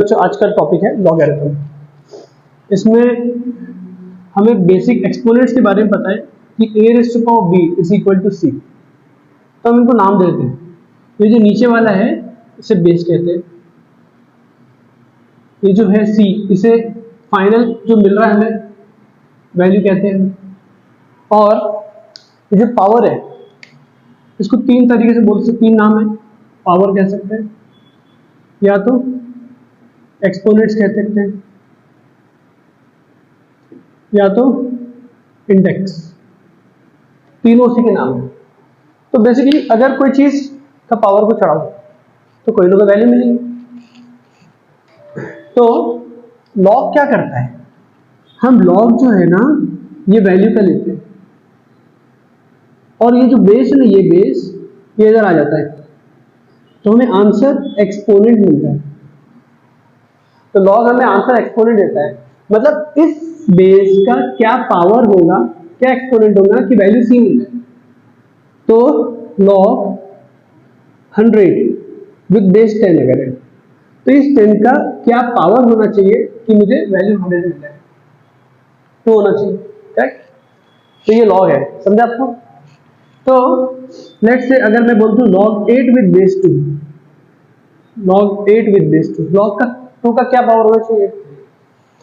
तो आज का टॉपिक है लॉगरिथम। इसमें हमें बेसिक एक्सपोनेंट्स के बारे में पता है कि a raised to power b is equal to c। तो हम इनको नाम देते हैं। ये जो नीचे वाला है इसे बेस कहते हैं, ये जो है c इसे फाइनल जो मिल रहा है हमें वैल्यू कहते हैं, और ये जो पावर है इसको तीन तरीके से बोल सकते, तीन नाम है। पावर कह सकते हैं, या तो एक्सपोनेंट्स कह सकते हैं, या तो इंडेक्स, तीनों उसी के नाम है। तो बेसिकली अगर कोई चीज का पावर को चढ़ाओ तो कोई ना कोई वैल्यू मिलेगी। तो लॉग क्या करता है, हम लॉग जो है ना ये वैल्यू का लेते हैं, और ये जो बेस है ना ये बेस ये इधर आ जाता है, तो हमें आंसर एक्सपोनेंट मिलता है। तो लॉग हमें आंसर एक्सपोनेंट देता है, मतलब इस बेस का क्या पावर होगा, क्या एक्सपोनेंट होगा कि वैल्यू सी मिल जाए। तो लॉग 100 विद बेस 10 अगर है तो इस 10 का क्या पावर होना चाहिए कि मुझे वैल्यू 100 मिल जाए, तो होना चाहिए, करेक्ट। तो ये लॉग है, समझा आपको। तो लेट्स से अगर मैं बोलता हूं log 8 with base 2, log 8 with base 2, log का 2 का क्या पावर होना चाहिए,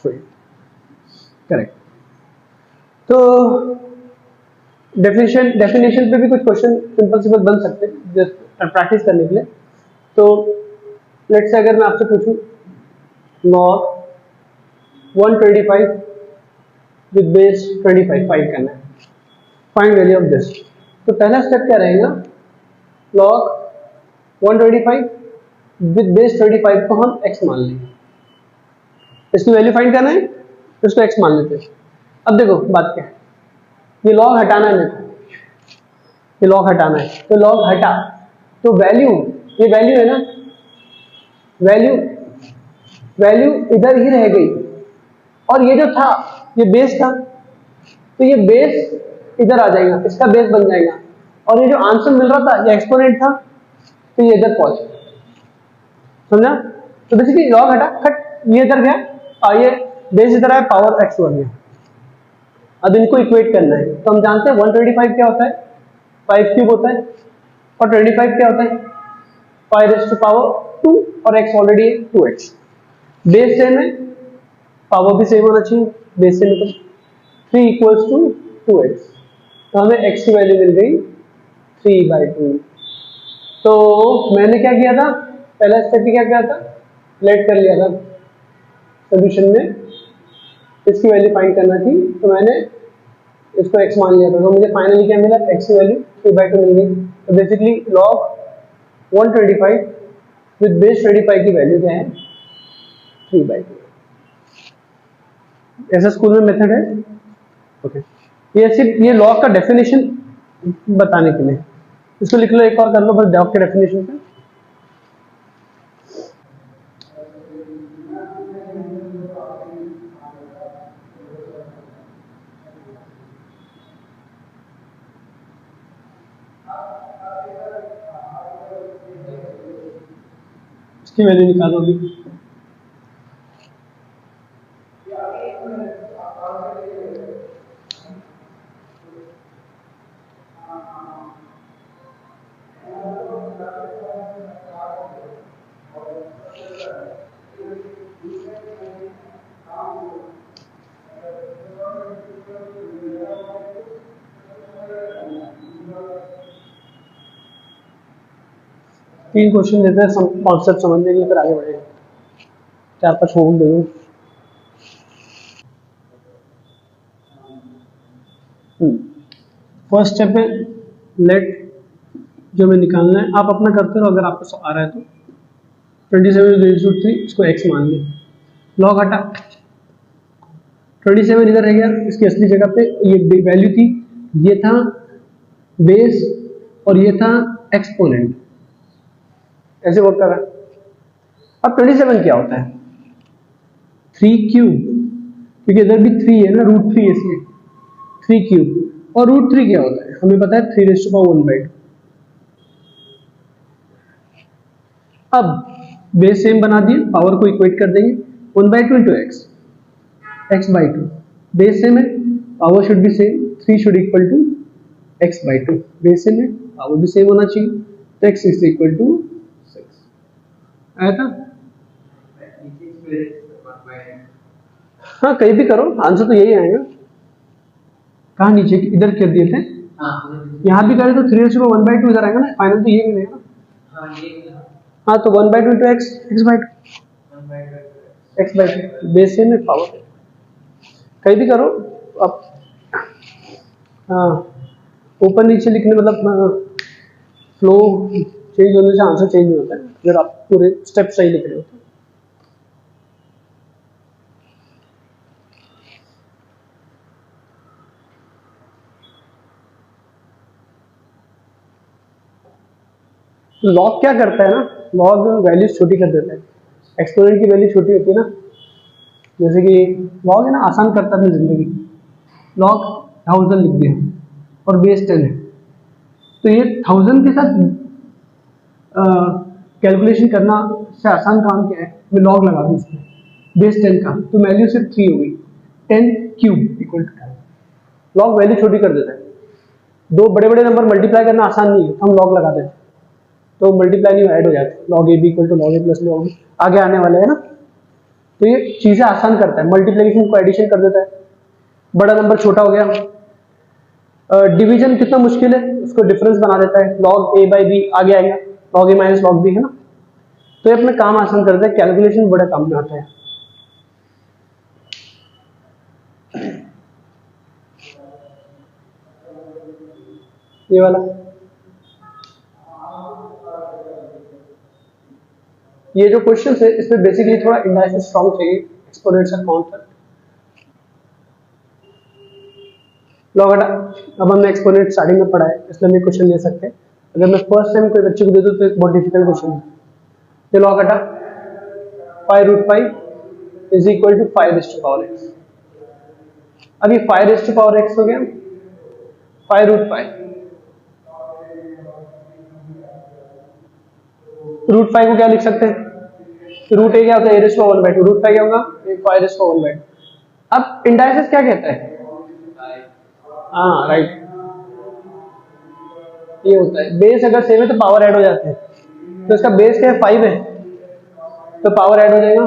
3, करेक्ट। तो डेफिनेशन पे भी कुछ क्वेश्चन सिंपल सिंपल बन सकते हैं जस्ट प्रैक्टिस करने के लिए। तो लेट्स से अगर मैं आपसे पूछूं log 125 विद बेस 25 फाइंड करना है, फाइंड वैल्यू ऑफ दिस। तो पहला स्टेप क्या रहेगा, log 125 विद बेस 35 को हम x मान लेंगे, इसकी वैल्यू फाइंड करना है तो इसको x मान लेते हैं। अब देखो बात क्या है, ये लॉग हटाना है मेरे को, ये लॉग हटाना है, तो लॉग हटा तो वैल्यू, ये वैल्यू है ना, वैल्यू इधर ही रह गई, और ये जो था ये बेस था, तो ये बेस इधर आ जाएगा, इसका बेस बन जाएगा, और ये जो आंसर मिल रहा था ये एक्सपोनेंट था, तो ये इधर पहुंच गया, समझा। तो बेसिकली लॉग हटा खट, ये इधर गया और ये बेस इधर आया, पावर एक्स बन गया। अब इनको इक्वेट करना है, तो हम जानते हैं 125 क्या होता है, 5 क्यूब होता है, और 25 क्या होता है 5 रेज़्ड टू पावर 2, और x already 2x। Base same है, पावर भी सेम होना चाहिए, बेस सेम है, तो 3 इक्वल्स टू 2x, तो हमें x की वैल्यू मिल गई 3/2। तो मैंने क्या किया था, पहला स्टेप क्या किया था, लेट कर लिया था सोल्यूशन में, इसकी वैल्यू फाइंड करना थी, तो मैंने इसको x मान लिया था, तो मुझे फाइनली क्या मिला, x की वैल्यू 3/2 मिल गई। तो बेसिकली log 125 विद बेस 25 की वैल्यू क्या है 3/2। ऐसा स्कूल में मेथड है, ओके। ये सिर्फ ये लॉग का डेफिनेशन बताने के लिए, इसको लिख लो, एक और कर लो बस लॉग के डेफिनेशन पे। इसकी वैल्यू निकालो अभी। तीन क्वेश्चन देते हैं कॉन्सेप्ट समझने के लिए, फिर आगे बढ़ेंगे। 4-5 होम दे दो। फर्स्ट स्टेप है लेट, जो हमें निकालना है, आप अपना करते रहो, अगर आपको आ रहा है तो 27/3 इसको x मान लें, लॉग हटा 27 इधर रह गया, इसकी असली जगह पे ये वैल्यू थी, ये था बेस और ये था एक्सपोनेंट, ऐसे वर्क कर रहा है। अब 27 क्या होता है 3 क्यूब, क्योंकि इधर भी 3 है ना, √3 इसलिए 3 क्यूब, और √3 क्या होता है हमें पता है 3 रेज़्ड टू पावर 1/2। अब बेस सेम बना दिए, पावर को इक्वेट कर देंगे 1/2 into X, x/2 base same है, power should be same, 3 should equal to x/2 base same है, पावर भी सेम होना चाहिए, तो x इज इक्वल टू 6 आया था। हाँ कहीं भी करो आंसर तो यही आएगा। कहाँ नीचे इधर कर दिए थे, यहाँ भी करें तो 3/1/2 इधर आएगा ना, फाइनल तो ये मिलेगा ना। हाँ तो 1/2 into X, x/2 base same है, पावर कहीं भी करो। अब हाँ ऊपर नीचे लिखने मतलब फ्लो चेंज होने से आंसर चेंज नहीं होता है, अगर आप पूरे स्टेप सही लिख रहे हो तो। लॉग क्या करता है ना, लॉग वैल्यूज छोटी कर देता है, एक्सपोनेंट की वैल्यू छोटी होती है ना, जैसे कि लॉग है ना आसान करता है अपनी जिंदगी। लॉग 1000 लिख दिया और बेस 10 है, तो ये 1000 के साथ कैलकुलेशन करना से आसान काम क्या है, मैं लॉग लगा दूं इसमें बेस 10 का, तो वैल्यू सिर्फ 3 होगी, 10 cube equal to 10। Log value छोटी कर देता है, दो बड़े बड़े नंबर मल्टीप्लाई करना आसान नहीं है, तो हम लॉग लगा देते हैं, तो मल्टीप्लाई नहीं ऐड हो जाते, log a b equal to log a plus log आगे आने वाले है ना, तो ये चीजें आसान करता है, मल्टीप्लिकेशन को एडिशन कर देता है, बड़ा नंबर छोटा हो गया, डिवीजन कितना मुश्किल है उसको डिफरेंस बना देता है, लॉग ए बाई बी आगे आएगा, लॉग ए माइनस लॉग बी है ना, तो ये अपना काम आसान करता है, कैलकुलेशन बड़ा काम में आता है। ये वाला ये जो क्वेश्चन है इसमें बेसिकली थोड़ा इंडाइसिस स्ट्रॉन्ग चाहिए, एक्सपोनेंट्स का कॉन्सेप्ट। लॉग हटा, अब हमने एक्सपोनेंट स्टार्टिंग में पढ़ा है इसलिए हम क्वेश्चन ले सकते हैं, अगर मैं फर्स्ट टाइम कोई बच्चे को दे दूं तो एक बहुत डिफिकल्ट क्वेश्चन है। ये लॉग हटा 5√5 इज इक्वल टू 5⁻x, अब ये 5⁻x हो गया, 5√5 √5 को क्या लिख सकते हैं, रूट ए क्या होता है a⁻1/2, √5 क्या होगा 5⁻1/2। अब इंडाइसिस क्या कहता है, हाँ राइट, ये होता है बेस अगर सेम है तो पावर ऐड हो जाते हैं, तो इसका बेस क्या है 5 है तो पावर ऐड हो जाएगा,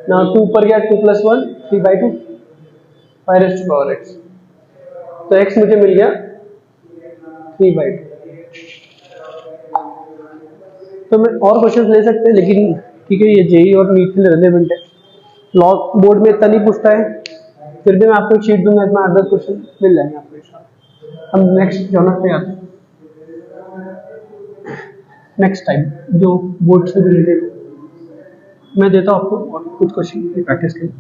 ना 2 ऊपर गया 2 + 1 3/2 5⁻x, तो x मुझे मिल गया 3/2। तो मैं और क्वेश्चन ले सकते हैं लेकिन ठीक है, ये जेई और नीट के लिए रिलेवेंट है, लॉग बोर्ड में इतना नहीं पूछता है, फिर भी मैं आपको एक शीट दूंगा, इसमें 8-10 क्वेश्चन मिल जाएंगे आपको इंशाल्लाह। हम नेक्स्ट जॉनर पे आते हैं, नेक्स्ट टाइम जो बोर्ड से रिलेटेड मैं देता हूँ आपको और कुछ क्वेश्चन प्रैक्टिस के लिए।